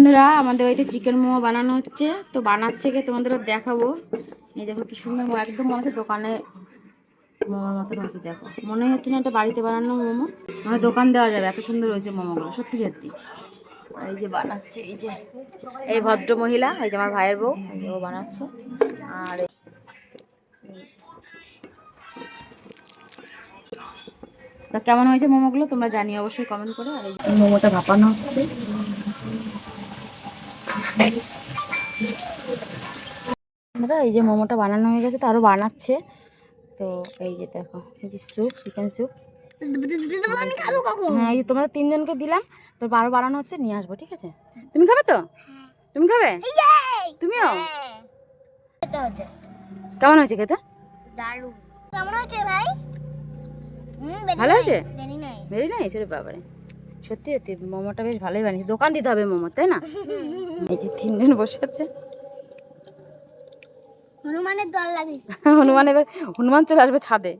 বন্ধুরা, আমাদের বাড়িতে চিকেন মোমো বানানো হচ্ছে। তো বানাচ্ছে কে তোমাদের দেখাবো। এই দেখো কি সুন্দর মোমো, একদম মনে হচ্ছে দোকানে মোমোর মতন হয়েছে। দেখো, মনে হচ্ছে না এটা বাড়িতে বানানো মোমো, মানে দোকান দেওয়া যাবে, এত সুন্দর হয়েছে মোমোগুলো, সত্যি সত্যি। আর এই যে বানাচ্ছে, এই যে এই ভদ্র মহিলা, এই যে আমার ভাইয়ের বউ, এই যে ও বানাচ্ছে। আর তা কেমন হয়েছে মোমোগুলো তোমরা জানিও অবশ্যই কমেন্ট করে। আর এই মোমোটা ভাপানো হচ্ছে। এই যে মোমোটা বানানো হয়ে গেছে, তো আরও বানাচ্ছে। তো এই যে দেখো, এই যে স্যুপ, চিকেন স্যুপ। হ্যাঁ, এই যে তোমরা তিনজনকে দিলাম, তো আরও বানানো হচ্ছে, নিয়ে আসবো, ঠিক আছে? তুমি খাবে তো? তুমি খাবে? তুমিও? কেমন হয়েছে খেতে? কেমন হয়েছে ভাই? ভালো হয়েছে, ভেরি নাইস। রে বাবারে, সত্যি সত্যি মোমোটা বেশ ভালোই বানিয়েছে। দোকান দিতে হবে মোমো, তাই না? এই যে তিনজন বসে আছে। হনুমানের দল লাগে। হনুমান চলে আসবে ছাদে।